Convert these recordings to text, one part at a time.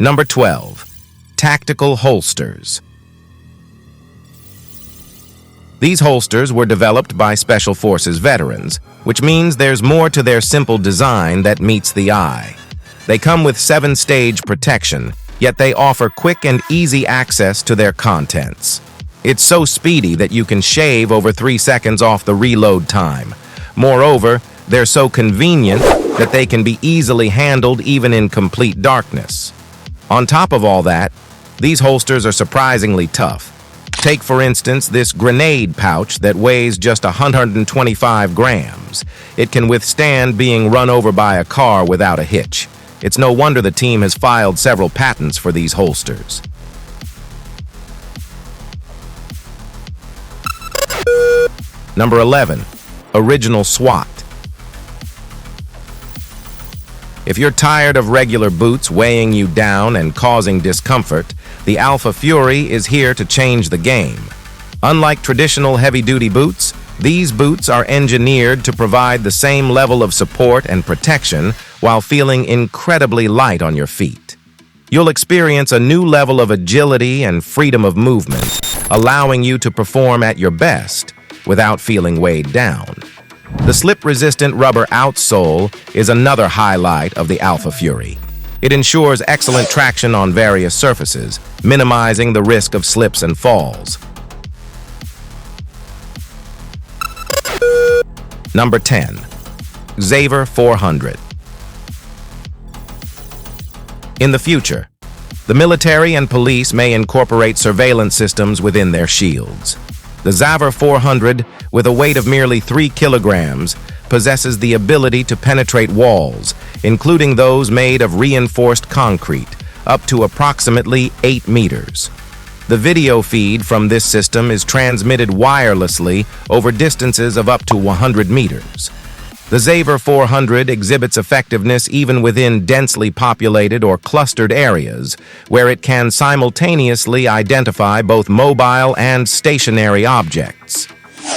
Number 12. Tactical holsters. These holsters were developed by Special Forces veterans, which means there's more to their simple design that meets the eye. They come with 7-stage protection, yet they offer quick and easy access to their contents. It's so speedy that you can shave over 3 seconds off the reload time. Moreover, they're so convenient that they can be easily handled even in complete darkness. On top of all that, these holsters are surprisingly tough. Take, for instance, this grenade pouch that weighs just 125 grams. It can withstand being run over by a car without a hitch. It's no wonder the team has filed several patents for these holsters. Number 11. Original Swat. If you're tired of regular boots weighing you down and causing discomfort, the Alpha Fury is here to change the game. Unlike traditional heavy-duty boots, these boots are engineered to provide the same level of support and protection while feeling incredibly light on your feet. You'll experience a new level of agility and freedom of movement, allowing you to perform at your best without feeling weighed down. The slip-resistant rubber outsole is another highlight of the Alpha Fury. It ensures excellent traction on various surfaces, minimizing the risk of slips and falls. Number 10. Xaver 400. In the future, the military and police may incorporate surveillance systems within their shields. The Xaver 400, with a weight of merely 3 kilograms, possesses the ability to penetrate walls, including those made of reinforced concrete, up to approximately 8 meters. The video feed from this system is transmitted wirelessly over distances of up to 100 meters. The Xaver 400 exhibits effectiveness even within densely populated or clustered areas, where it can simultaneously identify both mobile and stationary objects.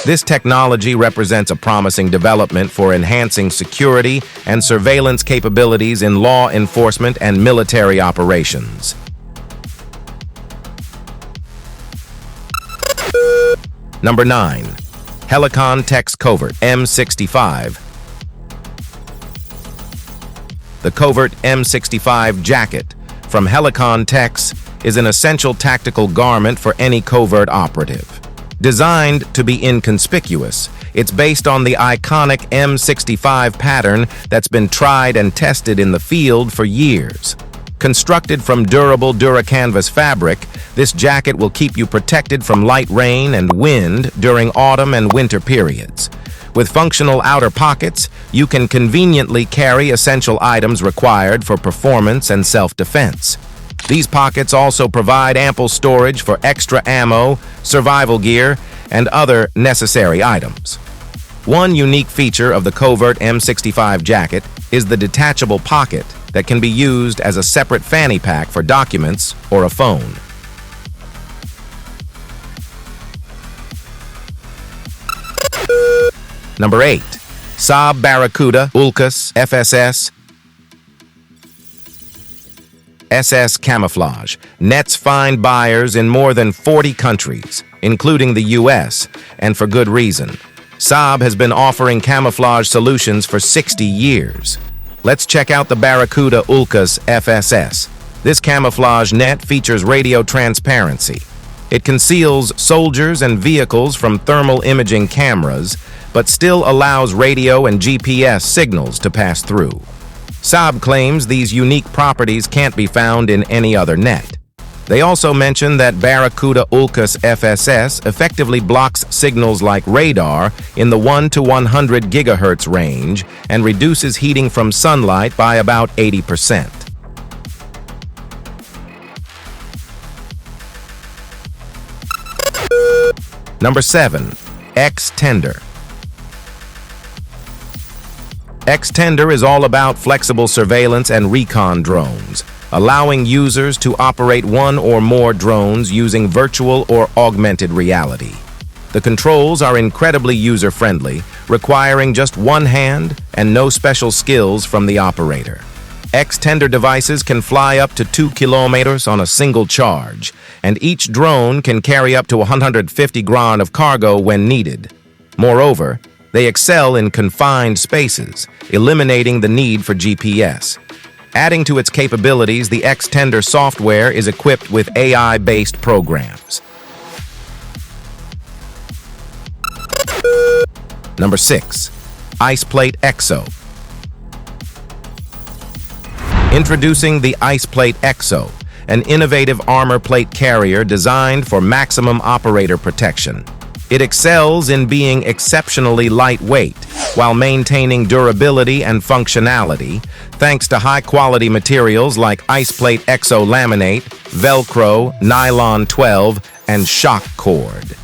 This technology represents a promising development for enhancing security and surveillance capabilities in law enforcement and military operations. Number 9. Helikon Covert M65. The Covert M65 jacket from Helikon is an essential tactical garment for any covert operative. Designed to be inconspicuous, it's based on the iconic M65 pattern that's been tried and tested in the field for years. Constructed from durable Duracanvas fabric, this jacket will keep you protected from light rain and wind during autumn and winter periods. With functional outer pockets, you can conveniently carry essential items required for performance and self-defense. These pockets also provide ample storage for extra ammo, survival gear, and other necessary items. One unique feature of the Covert M65 jacket is the detachable pocket that can be used as a separate fanny pack for documents or a phone. Number 8. Saab Barracuda ulcas FSS. SS Camouflage nets find buyers in more than 40 countries, including the US, and for good reason. Saab has been offering camouflage solutions for 60 years. Let's check out the Barracuda ulcas FSS. This camouflage net features radio transparency. It conceals soldiers and vehicles from thermal imaging cameras, but still allows radio and GPS signals to pass through. Saab claims these unique properties can't be found in any other net. They also mention that Barracuda ulcas FSS effectively blocks signals like radar in the 1 to 100 gigahertz range and reduces heating from sunlight by about 80%. Number 7. X-Tender. X-Tender is all about flexible surveillance and recon drones, allowing users to operate one or more drones using virtual or augmented reality. The controls are incredibly user-friendly, requiring just one hand and no special skills from the operator. X-tender devices can fly up to 2 kilometers on a single charge, and each drone can carry up to 150 gran of cargo when needed. Moreover, they excel in confined spaces, eliminating the need for GPS. Adding to its capabilities, the X-tender software is equipped with AI-based programs. Number 6. IcePlate Exo. Introducing the IcePlate Exo, an innovative armor plate carrier designed for maximum operator protection. It excels in being exceptionally lightweight while maintaining durability and functionality thanks to high-quality materials like IcePlate Exo laminate, Velcro, nylon 12, and shock cord.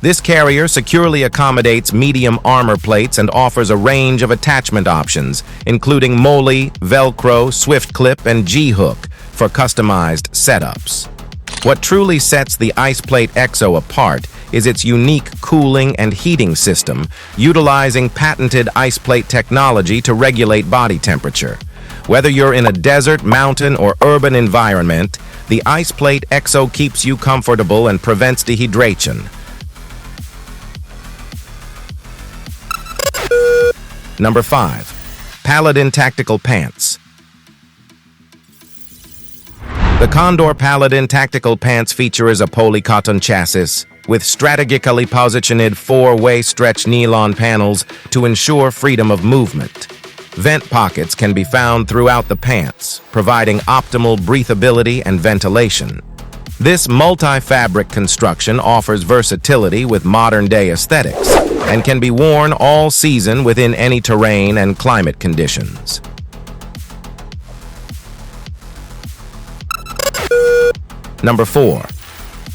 This carrier securely accommodates medium armor plates and offers a range of attachment options, including MOLLE, Velcro, Swift Clip, and G-hook for customized setups. What truly sets the IcePlate Exo apart is its unique cooling and heating system, utilizing patented IcePlate technology to regulate body temperature. Whether you're in a desert, mountain, or urban environment, the IcePlate Exo keeps you comfortable and prevents dehydration. Number 5. Paladin Tactical Pants. The Condor Paladin Tactical Pants features a polycotton chassis with strategically positioned 4-way stretch nylon panels to ensure freedom of movement. Vent pockets can be found throughout the pants, providing optimal breathability and ventilation. This multi-fabric construction offers versatility with modern-day aesthetics and can be worn all season within any terrain and climate conditions. Number 4.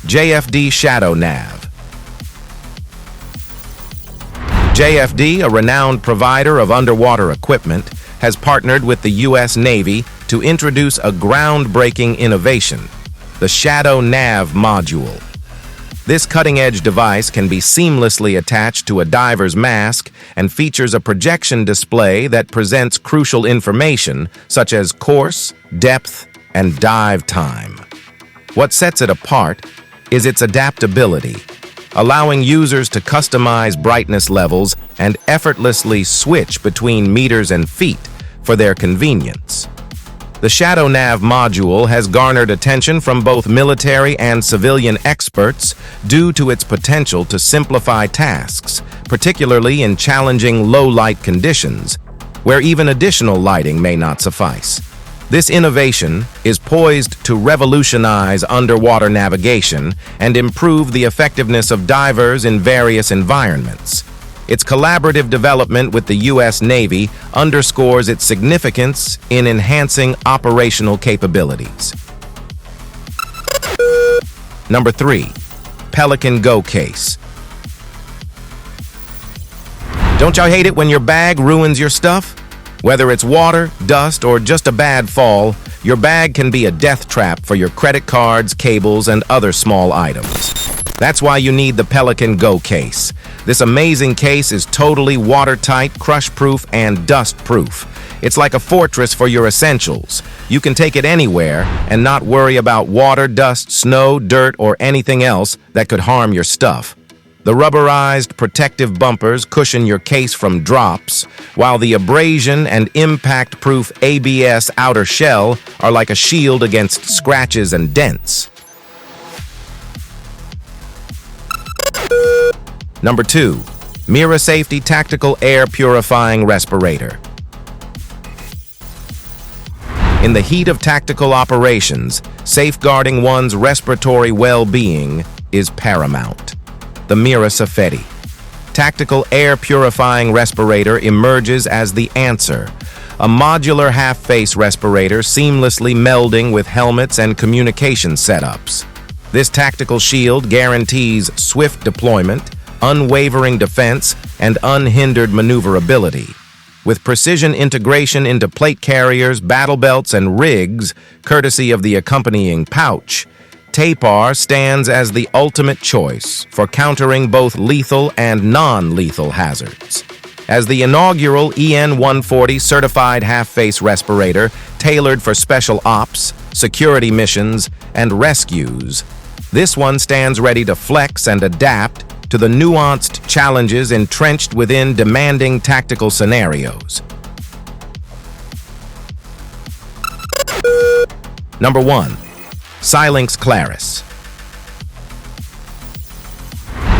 JFD Shadow Nav. JFD, a renowned provider of underwater equipment, has partnered with the U.S. Navy to introduce a groundbreaking innovation, the Shadow Nav module. This cutting-edge device can be seamlessly attached to a diver's mask and features a projection display that presents crucial information such as course, depth, and dive time. What sets it apart is its adaptability, allowing users to customize brightness levels and effortlessly switch between meters and feet for their convenience. The Shadow Nav module has garnered attention from both military and civilian experts due to its potential to simplify tasks, particularly in challenging low-light conditions, where even additional lighting may not suffice. This innovation is poised to revolutionize underwater navigation and improve the effectiveness of divers in various environments. Its collaborative development with the U.S. Navy underscores its significance in enhancing operational capabilities. Number 3. Pelican Go Case. Don't y'all hate it when your bag ruins your stuff? Whether it's water, dust, or just a bad fall, your bag can be a death trap for your credit cards, cables, and other small items. That's why you need the Pelican Go Case. This amazing case is totally watertight, crush-proof, and dust-proof. It's like a fortress for your essentials. You can take it anywhere and not worry about water, dust, snow, dirt, or anything else that could harm your stuff. The rubberized protective bumpers cushion your case from drops, while the abrasion and impact-proof ABS outer shell are like a shield against scratches and dents. Number 2. Mirasafety Tactical Air-Purifying Respirator. In the heat of tactical operations, safeguarding one's respiratory well-being is paramount. The Mirasafety Tactical Air Purifying Respirator emerges as the answer, a modular half-face respirator seamlessly melding with helmets and communication setups. This tactical shield guarantees swift deployment, unwavering defense, and unhindered maneuverability. With precision integration into plate carriers, battle belts, and rigs, courtesy of the accompanying pouch, TAPR stands as the ultimate choice for countering both lethal and non-lethal hazards. as the inaugural EN-140 certified half-face respirator tailored for special ops, security missions, and rescues. This one stands ready to flex and adapt to the nuanced challenges entrenched within demanding tactical scenarios. Number 1. Silynx Claris.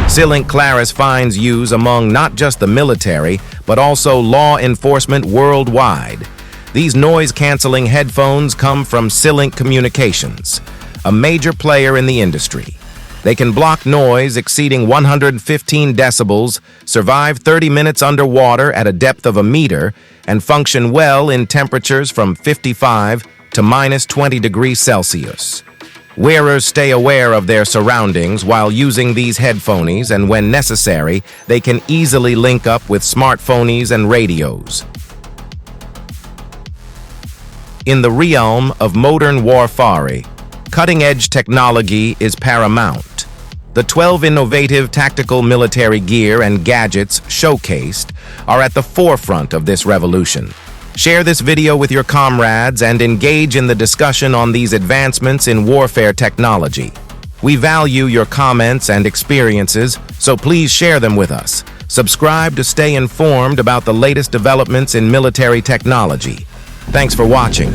Silynx Claris finds use among not just the military, but also law enforcement worldwide. These noise-canceling headphones come from Silynx Communications, a major player in the industry. They can block noise exceeding 115 decibels, survive 30 minutes underwater at a depth of a meter, and function well in temperatures from 55 to minus 20 degrees Celsius. Wearers stay aware of their surroundings while using these headphones, and when necessary, they can easily link up with smartphones and radios. In the realm of modern warfare, cutting-edge technology is paramount. The 12 innovative tactical military gear and gadgets showcased are at the forefront of this revolution. Share this video with your comrades and engage in the discussion on these advancements in warfare technology. We value your comments and experiences, so please share them with us. Subscribe to stay informed about the latest developments in military technology. Thanks for watching.